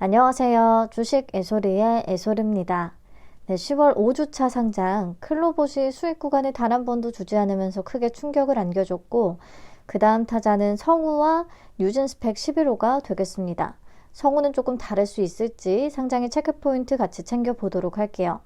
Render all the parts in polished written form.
안녕하세요. 주식 애소리의 애소리입니다. 네, 10월 5주차 상장 클로봇이 수익 구간을 단 한 번도 주지 않으면서 크게 충격을 안겨줬고 그 다음 타자는 성우와 뉴진스펙 11호가 되겠습니다. 성우는 조금 다를 수 있을지 상장의 체크포인트 같이 챙겨보도록 할게요.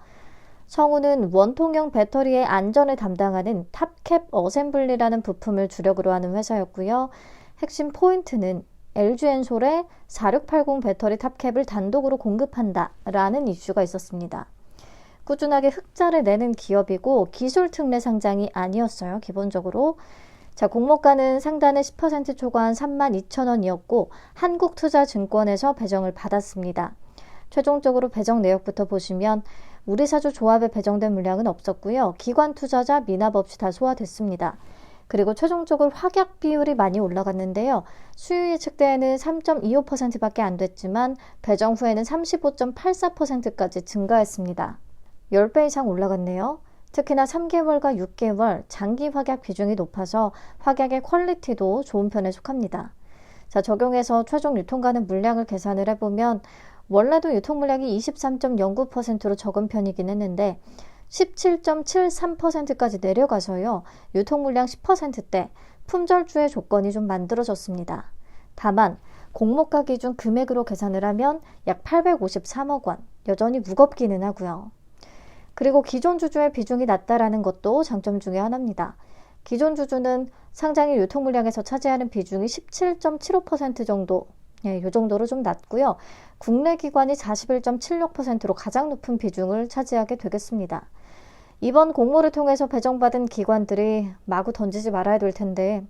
성우는 원통형 배터리의 안전을 담당하는 탑캡 어셈블리라는 부품을 주력으로 하는 회사였고요. 핵심 포인트는 LG엔솔의 4680 배터리 탑캡을 단독으로 공급한다라는 이슈가 있었습니다. 꾸준하게 흑자를 내는 기업이고 기술 특례 상장이 아니었어요. 기본적으로. 자, 공모가는 상단의 10% 초과한 32,000원이었고 한국투자증권에서 배정을 받았습니다. 최종적으로 배정 내역부터 보시면 우리사주 조합에 배정된 물량은 없었고요. 기관 투자자 미납 없이 다 소화됐습니다. 그리고 최종적으로 확약 비율이 많이 올라갔는데요. 수요 예측대에는 3.25%밖에 안 됐지만 배정 후에는 35.84%까지 증가했습니다. 10배 이상 올라갔네요. 특히나 3개월과 6개월 장기 확약 비중이 높아서 확약의 퀄리티도 좋은 편에 속합니다. 자, 적용해서 최종 유통가능 물량을 계산을 해보면 원래도 유통 물량이 23.09%로 적은 편이긴 했는데 17.73%까지 내려가서요. 유통 물량 10%대 품절주의 조건이 좀 만들어졌습니다. 다만 공모가 기준 금액으로 계산을 하면 약 853억 원, 여전히 무겁기는 하고요. 그리고 기존 주주의 비중이 낮다라는 것도 장점 중에 하나입니다. 기존 주주는 상장일 유통 물량에서 차지하는 비중이 17.75% 정도, 이 정도로 좀 낮고요. 국내 기관이 41.76%로 가장 높은 비중을 차지하게 되겠습니다. 이번 공모를 통해서 배정받은 기관들이 마구 던지지 말아야 될 텐데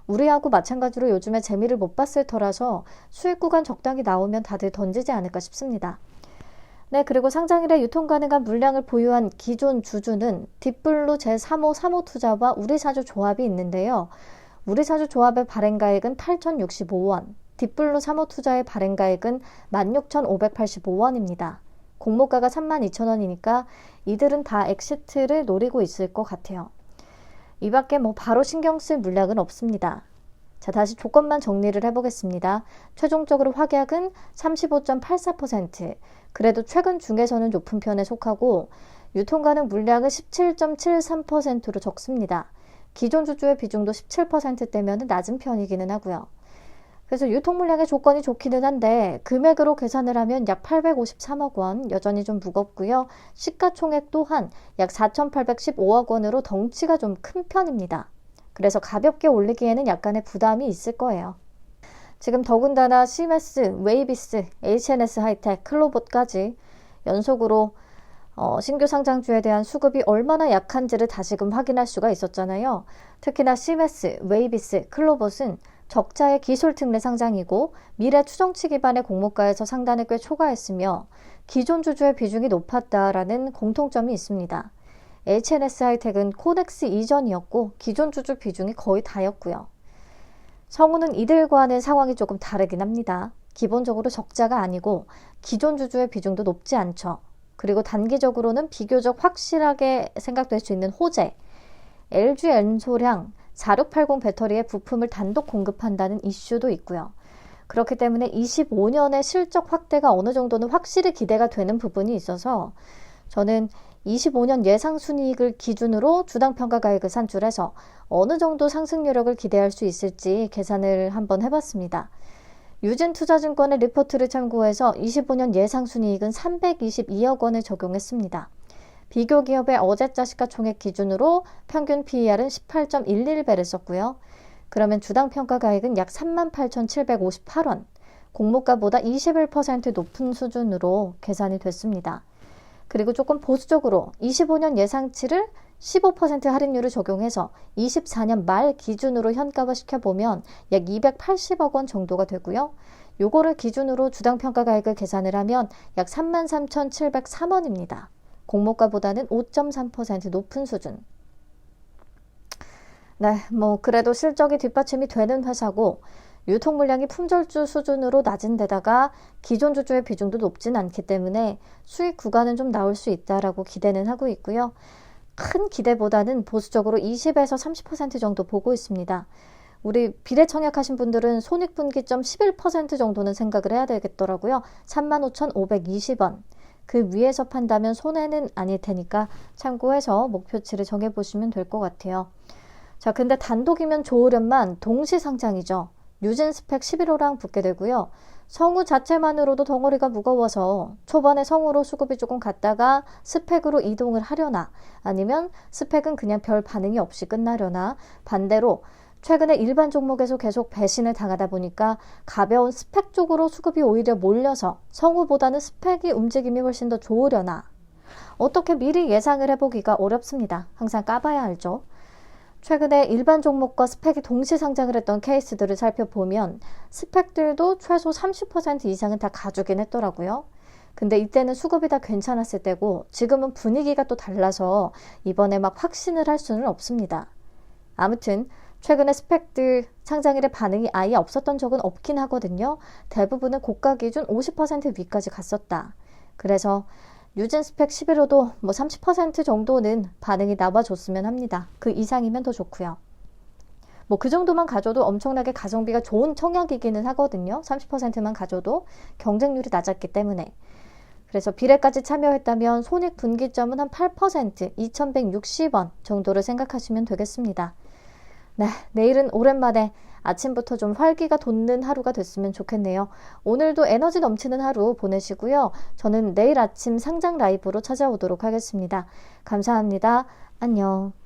우리하고 마찬가지로 요즘에 재미를 못 봤을 터라서 수익 구간 적당히 나오면 다들 던지지 않을까 싶습니다. 네, 그리고 상장일에 유통 가능한 물량을 보유한 기존 주주는 딥블루 제3호 사모투자와 우리사주 조합이 있는데요. 우리사주 조합의 발행가액은 8,065원, 딥블루 사모투자의 발행가액은 16,585원입니다. 공모가가 32,000원이니까 이들은 다 엑시트를 노리고 있을 것 같아요. 이 밖에 바로 신경 쓸 물량은 없습니다. 자, 다시 조건만 정리를 해보겠습니다. 최종적으로 확약은 35.84%, 그래도 최근 중에서는 높은 편에 속하고 유통 가능 물량은 17.73%로 적습니다. 기존 주주의 비중도 17%대면 낮은 편이기는 하고요. 그래서 유통 물량의 조건이 좋기는 한데 금액으로 계산을 하면 약 853억 원, 여전히 좀 무겁고요. 시가총액 또한 약 4,815억 원으로 덩치가 좀 큰 편입니다. 그래서 가볍게 올리기에는 약간의 부담이 있을 거예요. 지금 더군다나 시메스, 웨이비스, HNS 하이텍, 클로봇까지 연속으로 신규 상장주에 대한 수급이 얼마나 약한지를 다시금 확인할 수가 있었잖아요. 특히나 시메스, 웨이비스, 클로봇은 적자의 기술 특례 상장이고 미래 추정치 기반의 공모가에서 상단을 꽤 초과했으며 기존 주주의 비중이 높았다라는 공통점이 있습니다. HNS 하이텍은 코넥스 이전이었고 기존 주주 비중이 거의 다였고요. 성우는 이들과는 상황이 조금 다르긴 합니다. 기본적으로 적자가 아니고 기존 주주의 비중도 높지 않죠. 그리고 단기적으로는 비교적 확실하게 생각될 수 있는 호재, LG엔솔향 4680 배터리의 부품을 단독 공급한다는 이슈도 있고요. 그렇기 때문에 25년의 실적 확대가 어느 정도는 확실히 기대가 되는 부분이 있어서 저는 25년 예상 순이익을 기준으로 주당 평가가액을 산출해서 어느 정도 상승 여력을 기대할 수 있을지 계산을 한번 해봤습니다. 유진투자증권의 리포트를 참고해서 25년 예상 순이익은 322억 원을 적용했습니다. 비교 기업의 어제자 시가총액 기준으로 평균 PER은 18.11배를 썼고요. 그러면 주당 평가가액은 약 38,758원, 공모가보다 21% 높은 수준으로 계산이 됐습니다. 그리고 조금 보수적으로 25년 예상치를 15% 할인율을 적용해서 24년 말 기준으로 현가화 시켜보면 약 280억 원 정도가 되고요. 요거를 기준으로 주당 평가가액을 계산을 하면 약 33,703원입니다. 공모가보다는 5.3% 높은 수준. 네, 그래도 실적이 뒷받침이 되는 회사고 유통 물량이 품절주 수준으로 낮은 데다가 기존 주주의 비중도 높진 않기 때문에 수익 구간은 좀 나올 수 있다라고 기대는 하고 있고요. 큰 기대보다는 보수적으로 20에서 30% 정도 보고 있습니다. 우리 비례 청약하신 분들은 손익분기점 11% 정도는 생각을 해야 되겠더라고요. 35,520원. 그 위에서 판다면 손해는 아닐 테니까 참고해서 목표치를 정해보시면 될 것 같아요. 자, 근데 단독이면 좋으련만 동시상장이죠. 뉴진 스펙 11호랑 붙게 되고요. 성우 자체만으로도 덩어리가 무거워서 초반에 성우로 수급이 조금 갔다가 스펙으로 이동을 하려나, 아니면 스펙은 그냥 별 반응이 없이 끝나려나, 반대로 최근에 일반 종목에서 계속 배신을 당하다 보니까 가벼운 스펙 쪽으로 수급이 오히려 몰려서 성우보다는 스펙이 움직임이 훨씬 더 좋으려나, 어떻게 미리 예상을 해보기가 어렵습니다. 항상 까봐야 알죠. 최근에 일반 종목과 스펙이 동시 상장을 했던 케이스들을 살펴보면 스펙들도 최소 30% 이상은 다 가주긴 했더라고요. 근데 이때는 수급이 다 괜찮았을 때고, 지금은 분위기가 또 달라서 이번에 막 확신을 할 수는 없습니다. 아무튼 최근에 스펙들 상장일에 반응이 아예 없었던 적은 없긴 하거든요. 대부분은 고가 기준 50% 위까지 갔었다. 그래서 뉴진 스펙 11호도 뭐 30% 정도는 반응이 나와줬으면 합니다. 그 이상이면 더 좋고요. 뭐 그 정도만 가져도 엄청나게 가성비가 좋은 청약이기는 하거든요. 30%만 가져도 경쟁률이 낮았기 때문에. 그래서 비례까지 참여했다면 손익분기점은 한 8%, 2,160원 정도를 생각하시면 되겠습니다. 네, 내일은 오랜만에 아침부터 좀 활기가 돋는 하루가 됐으면 좋겠네요. 오늘도 에너지 넘치는 하루 보내시고요. 저는 내일 아침 상장 라이브로 찾아오도록 하겠습니다. 감사합니다. 안녕.